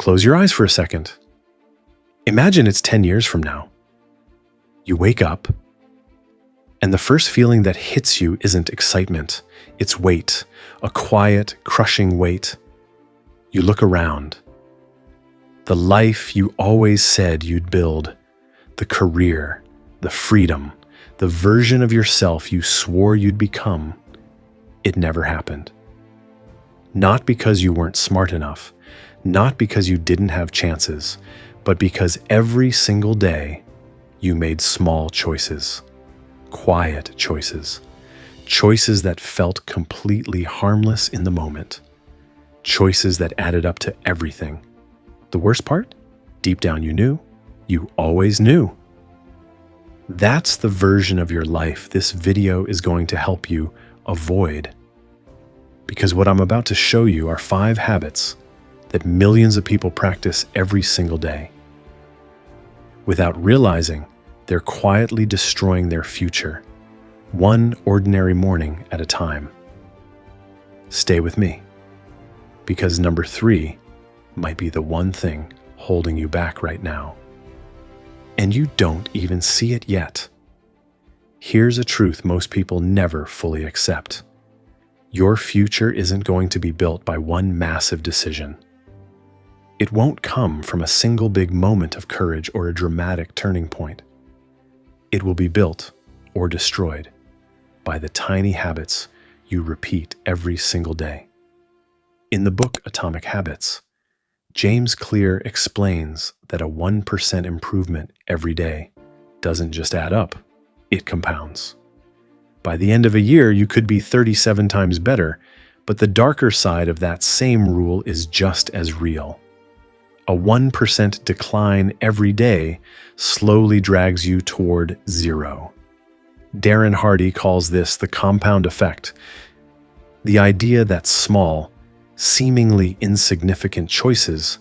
Close your eyes for a second. Imagine it's 10 years from now. You wake up, and the first feeling that hits you isn't excitement, it's weight, a quiet, crushing weight. You look around. The life you always said you'd build, the career, the freedom, the version of yourself you swore you'd become, it never happened. Not because you weren't smart enough, not because you didn't have chances, but because every single day you made small choices, quiet choices, choices that felt completely harmless in the moment, choices that added up to everything. The worst part? Deep down you always knew. That's the version of your life this video is going to help you avoid. Because what I'm about to show you are 5 habits that millions of people practice every single day. Without realizing, they're quietly destroying their future, one ordinary morning at a time. Stay with me, because number 3 might be the one thing holding you back right now. And you don't even see it yet. Here's a truth most people never fully accept. Your future isn't going to be built by one massive decision. It won't come from a single big moment of courage or a dramatic turning point. It will be built or destroyed by the tiny habits you repeat every single day. In the book Atomic Habits, James Clear explains that a 1% improvement every day doesn't just add up, it compounds. By the end of a year, you could be 37 times better, but the darker side of that same rule is just as real. A 1% decline every day slowly drags you toward 0. Darren Hardy calls this the compound effect, the idea that small, seemingly insignificant choices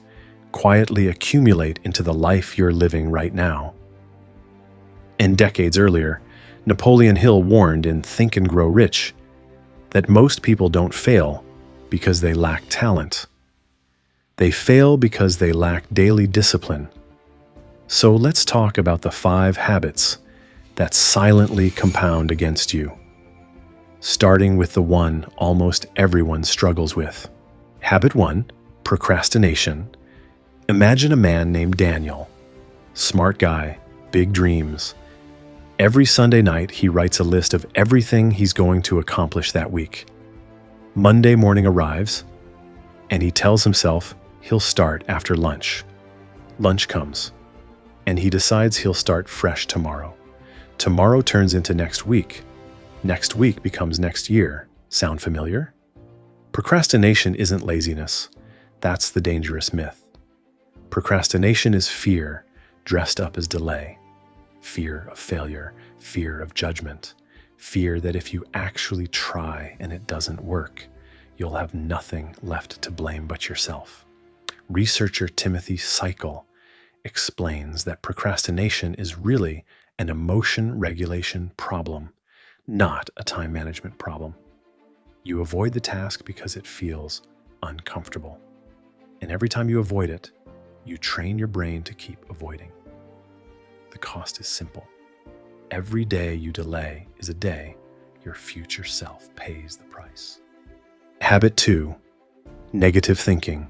quietly accumulate into the life you're living right now. And decades earlier, Napoleon Hill warned in Think and Grow Rich that most people don't fail because they lack talent. They fail because they lack daily discipline. So let's talk about the 5 habits that silently compound against you. Starting with the one almost everyone struggles with. Habit 1, procrastination. Imagine a man named Daniel. Smart guy, big dreams. Every Sunday night, he writes a list of everything he's going to accomplish that week. Monday morning arrives, and he tells himself he'll start after lunch. Lunch comes, and he decides he'll start fresh tomorrow. Tomorrow turns into next week. Next week becomes next year. Sound familiar? Procrastination isn't laziness. That's the dangerous myth. Procrastination is fear dressed up as delay. Fear of failure, fear of judgment, fear that if you actually try and it doesn't work, you'll have nothing left to blame but yourself. Researcher Timothy Cycle explains that procrastination is really an emotion regulation problem, not a time management problem. You avoid the task because it feels uncomfortable. And every time you avoid it, you train your brain to keep avoiding. The cost is simple. Every day you delay is a day your future self pays the price. Habit 2, negative thinking.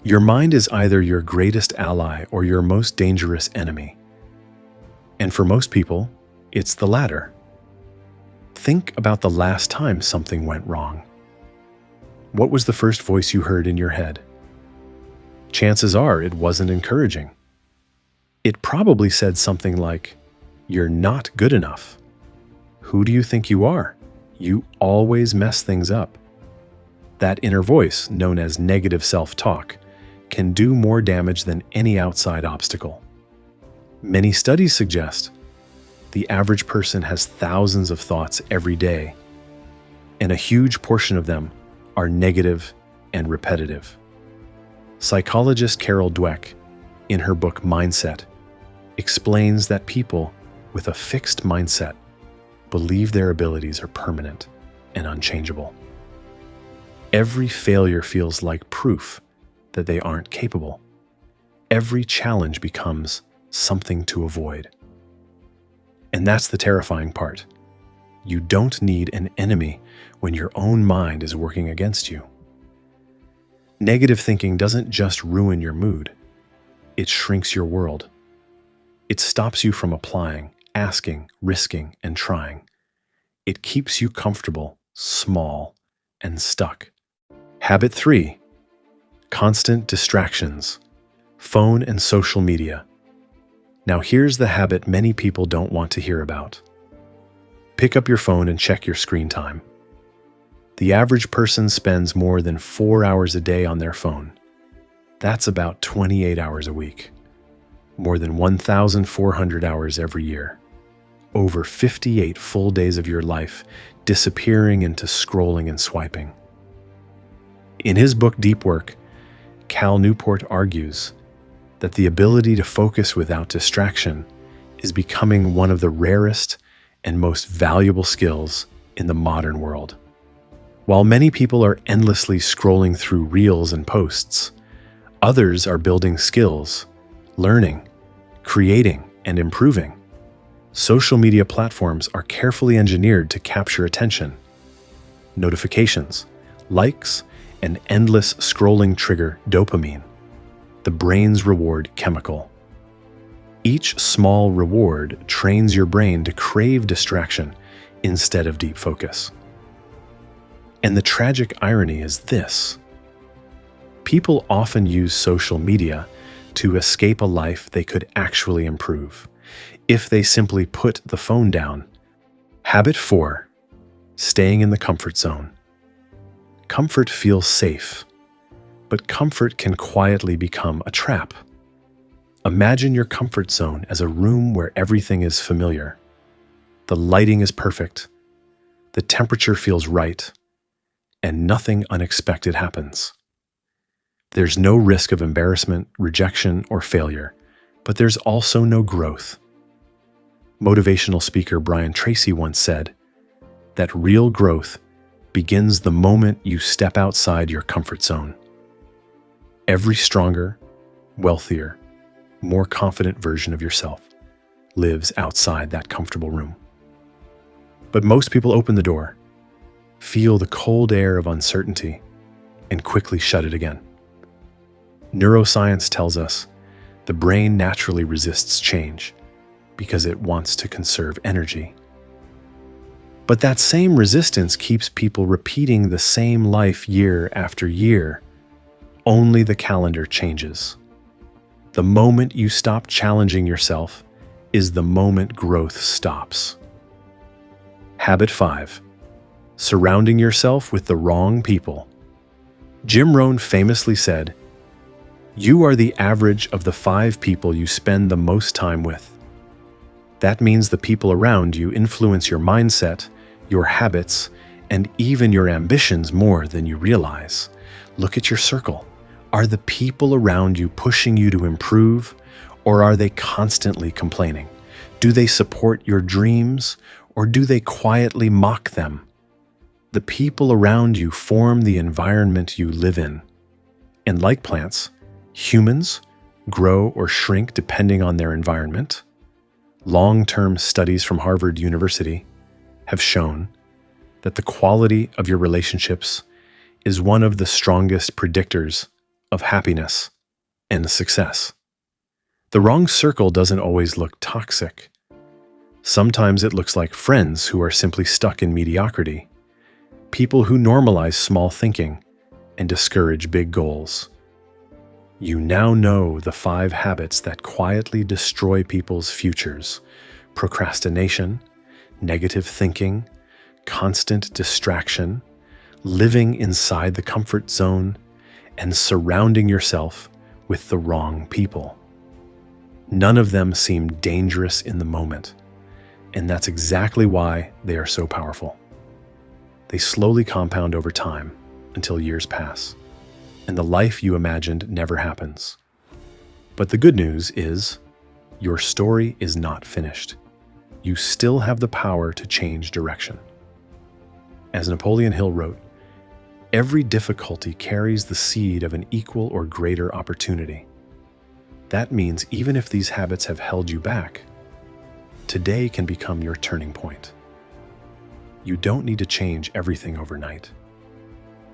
Your mind is either your greatest ally or your most dangerous enemy. And for most people, it's the latter. Think about the last time something went wrong. What was the first voice you heard in your head? Chances are it wasn't encouraging. It probably said something like, "You're not good enough. Who do you think you are? You always mess things up." That inner voice, known as negative self-talk, can do more damage than any outside obstacle. Many studies suggest the average person has thousands of thoughts every day, and a huge portion of them are negative and repetitive. Psychologist Carol Dweck, in her book Mindset, explains that people with a fixed mindset believe their abilities are permanent and unchangeable. Every failure feels like proof that they aren't capable. Every challenge becomes something to avoid. And that's the terrifying part. You don't need an enemy when your own mind is working against you. Negative thinking doesn't just ruin your mood. It shrinks your world. It stops you from applying, asking, risking, and trying. It keeps you comfortable, small, and stuck. Habit 3. Constant distractions. Phone and social media. Now here's the habit many people don't want to hear about. Pick up your phone and check your screen time. The average person spends more than 4 hours a day on their phone. That's about 28 hours a week. More than 1,400 hours every year. Over 58 full days of your life disappearing into scrolling and swiping. In his book Deep Work, Cal Newport argues that the ability to focus without distraction is becoming one of the rarest and most valuable skills in the modern world. While many people are endlessly scrolling through reels and posts, others are building skills, learning, creating, and improving. Social media platforms are carefully engineered to capture attention. Notifications, likes, and endless scrolling trigger dopamine, the brain's reward chemical. Each small reward trains your brain to crave distraction instead of deep focus. And the tragic irony is this: people often use social media to escape a life they could actually improve if they simply put the phone down. Habit 4. Staying in the comfort zone. Comfort feels safe, but comfort can quietly become a trap. Imagine your comfort zone as a room where everything is familiar. The lighting is perfect, the temperature feels right, and nothing unexpected happens. There's no risk of embarrassment, rejection, or failure, but there's also no growth. Motivational speaker Brian Tracy once said that real growth begins the moment you step outside your comfort zone. Every stronger, wealthier, more confident version of yourself lives outside that comfortable room. But most people open the door, feel the cold air of uncertainty, and quickly shut it again. Neuroscience tells us the brain naturally resists change because it wants to conserve energy. But that same resistance keeps people repeating the same life year after year. Only the calendar changes. The moment you stop challenging yourself is the moment growth stops. Habit 5. Surrounding yourself with the wrong people. Jim Rohn famously said, "You are the average of the 5 people you spend the most time with." That means the people around you influence your mindset, your habits, and even your ambitions more than you realize. Look at your circle. Are the people around you pushing you to improve, or are they constantly complaining? Do they support your dreams, or do they quietly mock them? The people around you form the environment you live in. And like plants, humans grow or shrink depending on their environment. Long-term studies from Harvard University have shown that the quality of your relationships is one of the strongest predictors of happiness and success. The wrong circle doesn't always look toxic. Sometimes it looks like friends who are simply stuck in mediocrity, people who normalize small thinking and discourage big goals. You now know the 5 habits that quietly destroy people's futures: procrastination, negative thinking, constant distraction, living inside the comfort zone, and surrounding yourself with the wrong people. None of them seem dangerous in the moment, and that's exactly why they are so powerful. They slowly compound over time until years pass, and the life you imagined never happens. But the good news is, your story is not finished. You still have the power to change direction. As Napoleon Hill wrote, Every difficulty carries the seed of an equal or greater opportunity. That means even if these habits have held you back, today can become your turning point. You don't need to change everything overnight.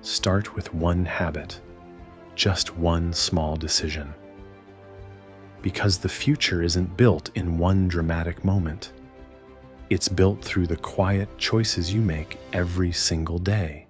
Start with one habit, just one small decision. Because the future isn't built in one dramatic moment. It's built through the quiet choices you make every single day.